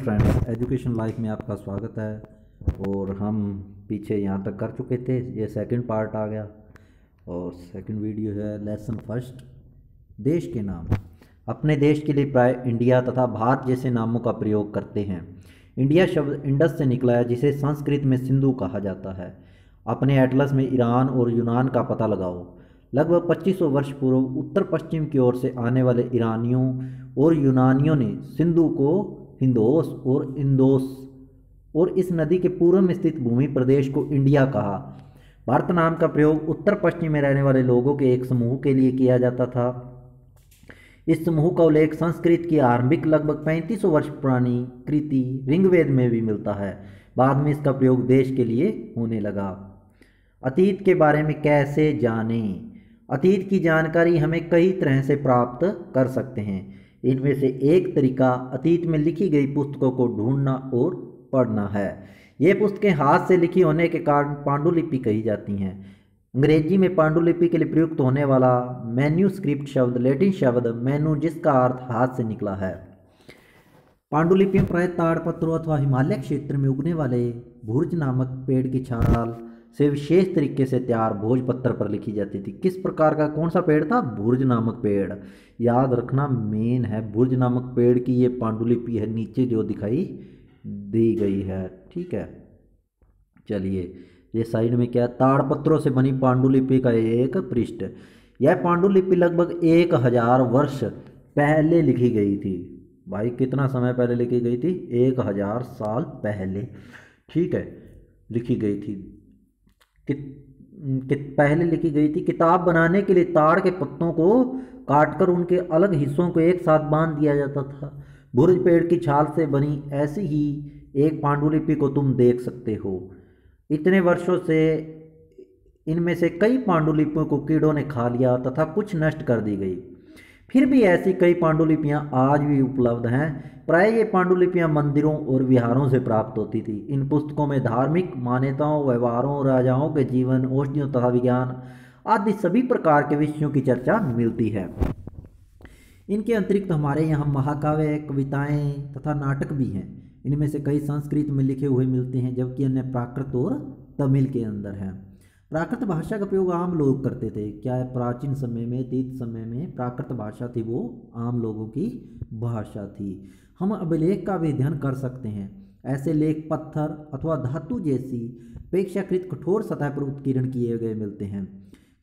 Friends, education life में आपका स्वागत है। और हम पीछे यहाँ तक कर चुके थे, ये सेकंड पार्ट आ गया और सेकंड वीडियो है लेसन फर्स्ट। देश के नाम। अपने देश के लिए प्राय इंडिया तथा भारत जैसे नामों का प्रयोग करते हैं। इंडिया शब्द इंडस से निकला है, जिसे संस्कृत में सिंधु कहा जाता है। अपने एटलस में ईरान और यूनान का पता लगाओ। लगभग 2500 वर्ष पूर्व उत्तर पश्चिम की ओर से आने वाले ईरानियों और यूनानियों ने सिंधु को हिंदोस और इंदोस और इस नदी के पूर्व में स्थित भूमि प्रदेश को इंडिया कहा। भारत नाम का प्रयोग उत्तर पश्चिम में रहने वाले लोगों के एक समूह के लिए किया जाता था। इस समूह का उल्लेख संस्कृत की आरंभिक लगभग 3500 वर्ष पुरानी कृति ऋग्वेद में भी मिलता है। बाद में इसका प्रयोग देश के लिए होने लगा। अतीत के बारे में कैसे जानें? अतीत की जानकारी हमें कई तरह से प्राप्त कर सकते हैं। इनमें से एक तरीका अतीत में लिखी गई पुस्तकों को ढूंढना और पढ़ना है। ये पुस्तकें हाथ से लिखी होने के कारण पांडुलिपि कही जाती हैं। अंग्रेजी में पांडुलिपि के लिए प्रयुक्त होने वाला मैन्यूस्क्रिप्ट शब्द लैटिन शब्द मैनू, जिसका अर्थ हाथ से निकला है। पांडुलिपियां प्राय ताड़पत्रों अथवा हिमालय क्षेत्र में उगने वाले भुर्ज नामक पेड़ की छाल से विशेष तरीके से तैयार भोजपत्र पर लिखी जाती थी। किस प्रकार का, कौन सा पेड़ था? भुर्ज नामक पेड़। याद रखना, मेन है भुर्ज नामक पेड़ की ये पांडुलिपि है, नीचे जो दिखाई दी गई है। ठीक है, चलिए ये साइड में क्या, ताड़पत्रों से बनी पांडुलिपि का एक पृष्ठ। यह पांडुलिपि लगभग 1000 वर्ष पहले लिखी गई थी। भाई कितना समय पहले लिखी गई थी? 1000 साल पहले। ठीक है, लिखी गई थी। पहले लिखी गई थी। किताब बनाने के लिए ताड़ के पत्तों को काटकर उनके अलग हिस्सों को एक साथ बांध दिया जाता था। भुर्ज पेड़ की छाल से बनी ऐसी ही एक पांडुलिपि को तुम देख सकते हो। इतने वर्षों से इनमें से कई पांडुलिपियों को कीड़ों ने खा लिया तथा कुछ नष्ट कर दी गई। फिर भी ऐसी कई पांडुलिपियां आज भी उपलब्ध हैं। प्राय ये पांडुलिपियां मंदिरों और विहारों से प्राप्त होती थी। इन पुस्तकों में धार्मिक मान्यताओं, व्यवहारों, राजाओं के जीवन, औषधियों तथा विज्ञान आदि सभी प्रकार के विषयों की चर्चा मिलती है। इनके अतिरिक्त हमारे यहाँ महाकाव्य, कविताएं तथा नाटक भी हैं। इनमें से कई संस्कृत में लिखे हुए मिलते हैं, जबकि अन्य प्राकृत और तमिल के अंदर हैं। प्राकृत भाषा का प्रयोग आम लोग करते थे। क्या है? प्राचीन समय में, अतीत समय में प्राकृत भाषा थी, वो आम लोगों की भाषा थी। हम अभिलेख का भी अध्ययन कर सकते हैं। ऐसे लेख पत्थर अथवा धातु जैसी अपेक्षाकृत कठोर सतह पर उत्कीर्ण किए गए मिलते हैं।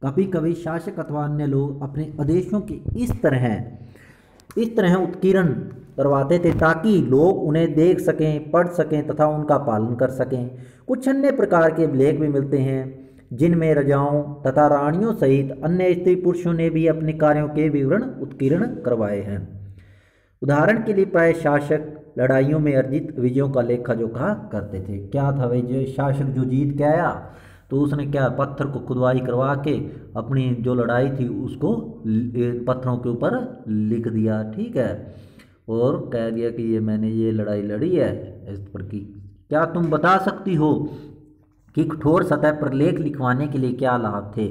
कभी कभी शासक अथवा अन्य लोग अपने आदेशों की इस तरह उत्कीर्ण करवाते थे ताकि लोग उन्हें देख सकें, पढ़ सकें तथा उनका पालन कर सकें। कुछ अन्य प्रकार के अभिलेख भी मिलते हैं जिनमें राजाओं तथा रानियों सहित अन्य स्त्री पुरुषों ने भी अपने कार्यों के विवरण उत्कीर्ण करवाए हैं। उदाहरण के लिए प्राय शासक लड़ाइयों में अर्जित विजयों का लेखा जोखा करते थे। क्या था भाई? जो शासक जो जीत के आया तो उसने क्या, पत्थर को खुदवाई करवा के अपनी जो लड़ाई थी उसको पत्थरों के ऊपर लिख दिया। ठीक है, और कह दिया कि ये मैंने ये लड़ाई लड़ी है इस पर की। क्या तुम बता सकती हो कि कठोर सतह पर लेख लिखवाने के लिए क्या लाभ थे?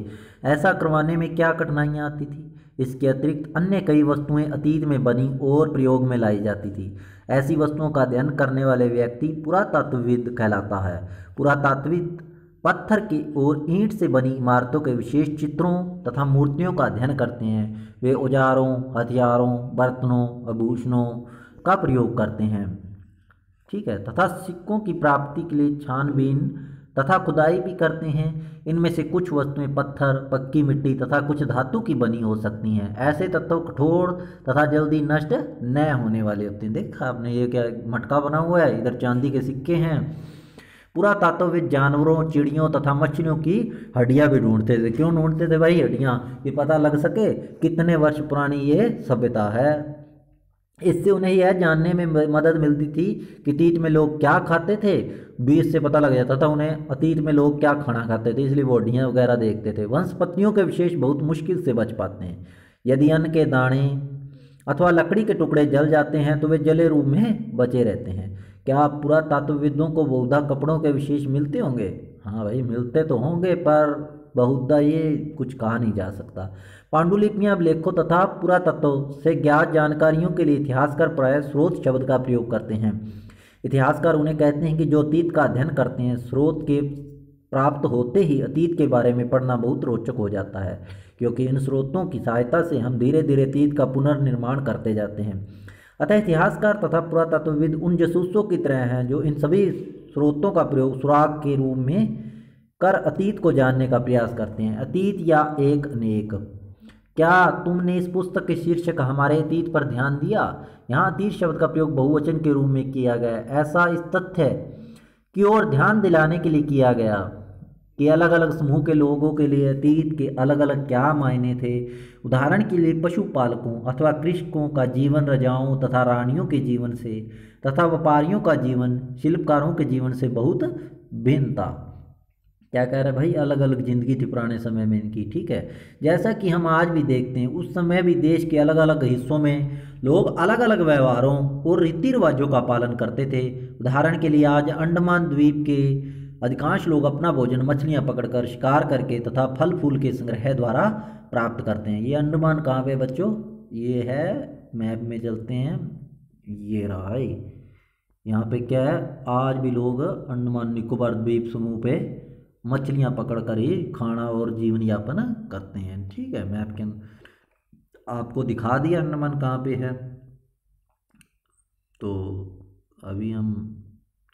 ऐसा करवाने में क्या कठिनाइयाँ आती थी? इसके अतिरिक्त अन्य कई वस्तुएं अतीत में बनी और प्रयोग में लाई जाती थी। ऐसी वस्तुओं का अध्ययन करने वाले व्यक्ति पुरातत्वविद कहलाता है। पुरातत्वविद पत्थर की और ईंट से बनी इमारतों के विशेष चित्रों तथा मूर्तियों का अध्ययन करते हैं। वे औजारों, हथियारों, बर्तनों, आभूषणों का प्रयोग करते हैं। ठीक है, तथा सिक्कों की प्राप्ति के लिए छानबीन तथा खुदाई भी करते हैं। इनमें से कुछ वस्तुएं पत्थर, पक्की मिट्टी तथा कुछ धातु की बनी हो सकती हैं। ऐसे तत्व कठोर तथा जल्दी नष्ट न होने वाले होते हैं। देखा आपने, ये क्या मटका बना हुआ है, इधर चांदी के सिक्के हैं। पुरातत्वविद जानवरों, चिड़ियों तथा मछलियों की हड्डियां भी ढूंढते थे। क्यों ढूंढते थे भाई हड्डियां? ये पता लग सके कितने वर्ष पुरानी ये सभ्यता है। इससे उन्हें यह जानने में मदद मिलती थी कि अतीत में लोग क्या खाते थे। बीज से पता लग जाता था उन्हें अतीत में लोग क्या खाना खाते थे, इसलिए वो हड्डियां वगैरह देखते थे। वनस्पतियों के विशेष बहुत मुश्किल से बच पाते हैं। यदि अन्न के दाने अथवा लकड़ी के टुकड़े जल जाते हैं तो वे जले रूप में बचे रहते हैं। क्या पुरातत्वविदों को बहुधा कपड़ों के विशेष मिलते होंगे? हाँ भाई, मिलते तो होंगे, पर बहुधा ये कुछ कहा नहीं जा सकता। पांडुलिपियां अभिलेखों तथा पुरातत्व से ज्ञात जानकारियों के लिए इतिहासकार प्रायः स्रोत शब्द का प्रयोग करते हैं। इतिहासकार उन्हें कहते हैं कि जो अतीत का अध्ययन करते हैं, स्रोत के प्राप्त होते ही अतीत के बारे में पढ़ना बहुत रोचक हो जाता है, क्योंकि इन स्रोतों की सहायता से हम धीरे धीरे अतीत का पुनर्निर्माण करते जाते हैं। अतः इतिहासकार तथा पुरातत्वविद उन जासूसों की तरह हैं जो इन सभी स्रोतों का प्रयोग सुराग के रूप में कर अतीत को जानने का प्रयास करते हैं। अतीत या एक अनेक। क्या तुमने इस पुस्तक के शीर्षक हमारे अतीत पर ध्यान दिया? यहाँ अतीत शब्द का प्रयोग बहुवचन के रूप में किया गया है। ऐसा इस तथ्य की ओर ध्यान दिलाने के लिए किया गया कि अलग अलग समूह के लोगों के लिए अतीत के अलग अलग क्या मायने थे। उदाहरण के लिए पशुपालकों अथवा कृषकों का जीवन राजाओं तथा रानियों के जीवन से तथा व्यापारियों का जीवन शिल्पकारों के जीवन से बहुत भिन्न था। क्या कह रहा है भाई? अलग अलग जिंदगी थी पुराने समय में इनकी। ठीक है, जैसा कि हम आज भी देखते हैं, उस समय भी देश के अलग अलग हिस्सों में लोग अलग अलग व्यवहारों और रीति रिवाजों का पालन करते थे। उदाहरण के लिए आज अंडमान द्वीप के अधिकांश लोग अपना भोजन मछलियां पकड़कर, शिकार करके तथा फल फूल के संग्रह द्वारा प्राप्त करते हैं। ये अंडमान कहाँ पे बच्चों? ये है, मैप में चलते हैं, ये रहा है। यहाँ पे क्या है? आज भी लोग अंडमान निकोबार द्वीप समूह पे मछलियां पकड़ कर ही खाना और जीवन यापन करते हैं। ठीक है, मैप के आपको दिखा दिया अंडमान कहाँ पे है। तो अभी हम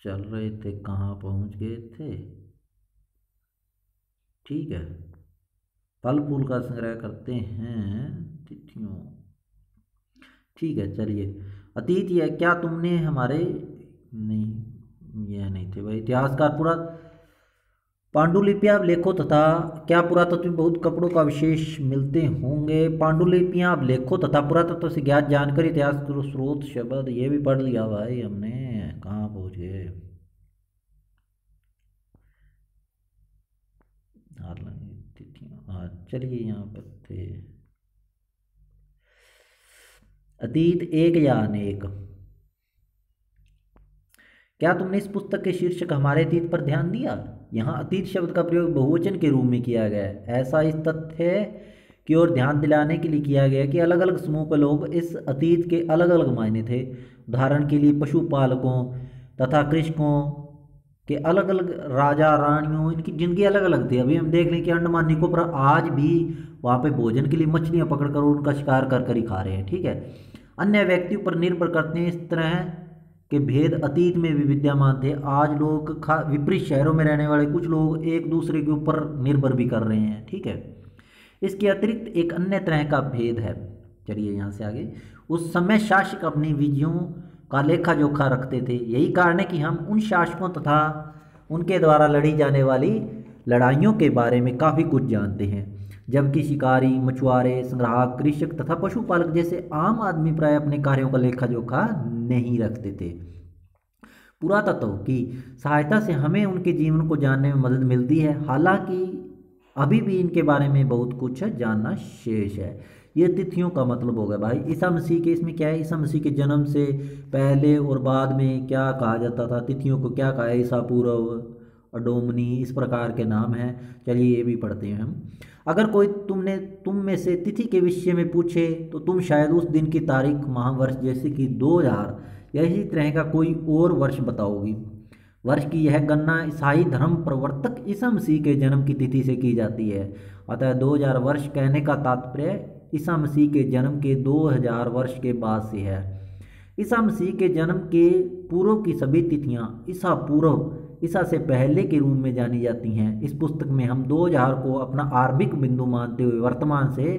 चल रहे थे, कहाँ पहुँच गए थे? ठीक है, फल फूल का संग्रह करते हैं तिथियों। ठीक है, चलिए। अतीत या क्या तुमने हमारे, नहीं यह नहीं थे भाई। इतिहासकार पूरा पांडुलिपियां लेखों तथा क्या पुरातत्व में बहुत कपड़ों का विशेष मिलते होंगे। पांडुलिपियां लेखों तथा पुरातत्व से ज्ञात जानकारी, इतिहास स्रोत शब्द, ये भी पढ़ लिया भाई हमने। कहाँ पहुँच गए? हाँ चलिए, यहाँ पर थे। अतीत एक या अनेक। क्या तुमने इस पुस्तक के शीर्षक हमारे अतीत पर ध्यान दिया? यहाँ अतीत शब्द का प्रयोग बहुवचन के रूप में किया गया है। ऐसा इस तथ्य की ओर ध्यान दिलाने के लिए किया गया कि अलग अलग समूह के लोग इस अतीत के अलग अलग मायने थे। उदाहरण के लिए पशुपालकों तथा कृषकों के अलग अलग राजा रानियों, इनकी जिंदगी अलग अलग थी। अभी हम देख लें कि अंडमान निकोबार आज भी वहाँ पे भोजन के लिए मछलियाँ पकड़कर उनका शिकार कर ही खा रहे हैं। ठीक है, अन्य व्यक्तियों पर निर्भर करते हैं। इस तरह के भेद अतीत में भी विद्यमान थे। आज लोग विपरीत शहरों में रहने वाले कुछ लोग एक दूसरे के ऊपर निर्भर भी कर रहे हैं। ठीक है, इसके अतिरिक्त एक अन्य तरह का भेद है। चलिए यहाँ से आगे। उस समय शासक अपनी विजयों का लेखा जोखा रखते थे। यही कारण है कि हम उन शासकों तथा उनके द्वारा लड़ी जाने वाली लड़ाइयों के बारे में काफ़ी कुछ जानते हैं, जबकि शिकारी, मछुआरे, संग्राहक, कृषक तथा पशुपालक जैसे आम आदमी प्राय अपने कार्यों का लेखा जोखा नहीं रखते थे। पुरातत्व की सहायता से हमें उनके जीवन को जानने में मदद मिलती है, हालांकि अभी भी इनके बारे में बहुत कुछ जानना शेष है। ये तिथियों का मतलब हो गया भाई ईसा मसीह के। इसमें क्या है? ईसा मसीह के जन्म से पहले और बाद में क्या कहा जाता था? तिथियों को क्या कहा है? ईसा पूर्व, अडोमनी, इस प्रकार के नाम हैं। चलिए ये भी पढ़ते हैं हम। अगर कोई तुम में से तिथि के विषय में पूछे तो तुम शायद उस दिन की तारीख, माह, वर्ष जैसे कि 2000 या इसी तरह का कोई और वर्ष बताओगी। वर्ष की यह गणना ईसाई धर्म प्रवर्तक ईसा मसीह के जन्म की तिथि से की जाती है। अतः 2000 वर्ष कहने का तात्पर्य ईसा मसीह के जन्म के 2000 वर्ष के बाद से है। ईसा मसीह के जन्म के पूर्व की सभी तिथियां ईसा पूर्व, ईसा से पहले के रूप में जानी जाती हैं। इस पुस्तक में हम 2000 को अपना आरंभिक बिंदु मानते हुए वर्तमान से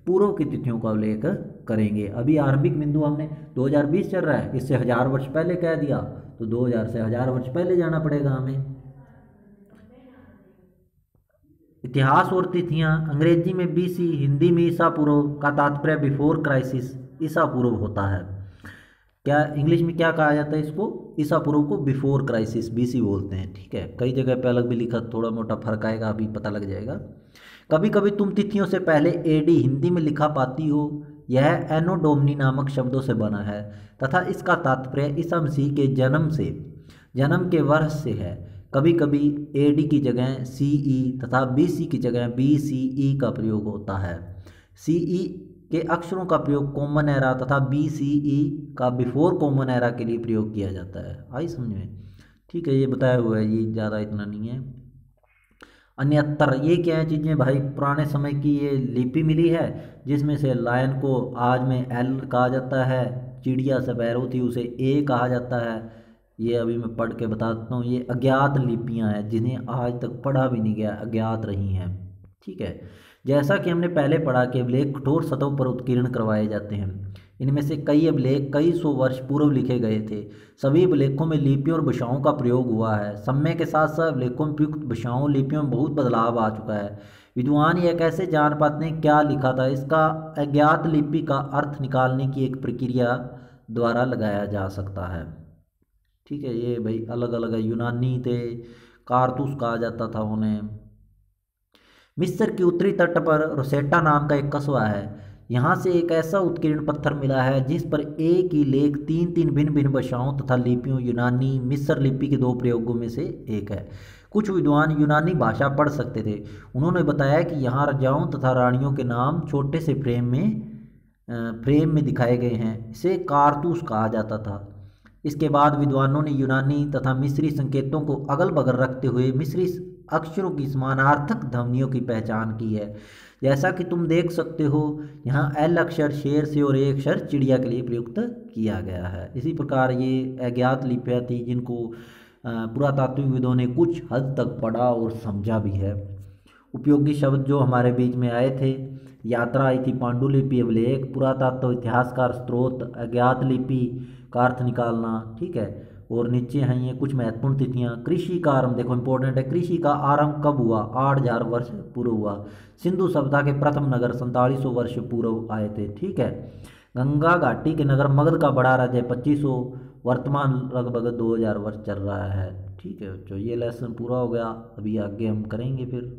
पूर्व की तिथियों का उल्लेख करेंगे। अभी आरंभिक बिंदु हमने 2020 चल रहा है, इससे 1000 वर्ष पहले कह दिया, तो 2000 से 1000 वर्ष पहले जाना पड़ेगा हमें। इतिहास और तिथियां, अंग्रेजी में बीसी, हिंदी में ईसा पूर्व का तात्पर्य बिफोर क्राइसिस, ईसा पूर्व होता है। क्या इंग्लिश में क्या कहा जाता है इसको? ईसा पूर्व को बिफोर क्राइसिस, बीसी बोलते हैं। ठीक है, कई जगह पे अलग भी लिखा, थोड़ा मोटा फर्क आएगा, अभी पता लग जाएगा। कभी कभी तुम तिथियों से पहले एडी हिंदी में लिखा पाती हो। यह एनो डोमनी नामक शब्दों से बना है तथा इसका तात्पर्य ईसा मसीह के जन्म के वर्ष से है। कभी कभी एडी की जगह सीई तथा बीसी की जगह बीसीई का प्रयोग होता है। सीई के अक्षरों का प्रयोग कॉमन एरा तथा BCE का बिफोर कॉमन एरा के लिए प्रयोग किया जाता है। आई समझ में? ठीक है, ये बताया हुआ है, ये ज़्यादा इतना नहीं है। अन्यतर ये क्या है चीज़ें भाई, पुराने समय की ये लिपि मिली है, जिसमें से लायन को आज में L कहा जाता है, चिड़िया स्पैरो थी उसे A कहा जाता है। ये अभी मैं पढ़ के बताता हूँ, ये अज्ञात लिपियाँ हैं जिन्हें आज तक पढ़ा भी नहीं गया, अज्ञात रही हैं। ठीक है, जैसा कि हमने पहले पढ़ा कि अभिलेख कठोर सतहों पर उत्कीर्ण करवाए जाते हैं। इनमें से कई अभिलेख कई सौ वर्ष पूर्व लिखे गए थे। सभी अभिलेखों में लिपियों और भाषाओं का प्रयोग हुआ है। समय के साथ साथ अभिलेखों में प्रयुक्त भाषाओं लिपियों में बहुत बदलाव आ चुका है। विद्वान यह कैसे जान पाते हैं क्या लिखा था? इसका अज्ञात लिपि का अर्थ निकालने की एक प्रक्रिया द्वारा लगाया जा सकता है। ठीक है, ये भाई अलग अलग है। यूनानी थे, कारतूस कहा जाता था उन्हें। मिस्र के उत्तरी तट पर रोसेटा नाम का एक कस्बा है। यहाँ से एक ऐसा उत्कीर्ण पत्थर मिला है जिस पर एक ही लेख तीन तीन भिन्न भिन्न भाषाओं तथा लिपियों यूनानी मिस्र लिपि के दो प्रयोगों में से एक है। कुछ विद्वान यूनानी भाषा पढ़ सकते थे। उन्होंने बताया कि यहाँ राजाओं तथा रानियों के नाम छोटे से फ्रेम में दिखाए गए हैं। इसे कारतूस कहा जाता था। इसके बाद विद्वानों ने यूनानी तथा मिस्री संकेतों को अगल बगल रखते हुए मिस्री अक्षरों की समानार्थक ध्वनियों की पहचान की है। जैसा कि तुम देख सकते हो, यहाँ L अक्षर शेर से और A अक्षर चिड़िया के लिए प्रयुक्त किया गया है। इसी प्रकार ये अज्ञात लिपियाँ थी जिनको पुरातात्विकविदों ने कुछ हद तक पढ़ा और समझा भी है। उपयोगी शब्द जो हमारे बीच में आए थे, यात्रा आई थी, पांडुलिपि, अभिलेख, पुरातत्व, इतिहासकार, स्त्रोत, अज्ञात लिपि का अर्थ निकालना। ठीक है, और नीचे हैं ये कुछ महत्वपूर्ण तिथियां। कृषि का आरंभ, देखो इंपॉर्टेंट है, कृषि का आरंभ कब हुआ? 8000 वर्ष पूर्व हुआ। सिंधु सभ्यता के प्रथम नगर 4700 वर्ष पूर्व आए थे। ठीक है, गंगा घाटी के नगर मगध का बड़ा राज्य 2500, वर्तमान लगभग 2000 वर्ष चल रहा है। ठीक है, तो ये लेसन पूरा हो गया। अभी आगे हम करेंगे फिर।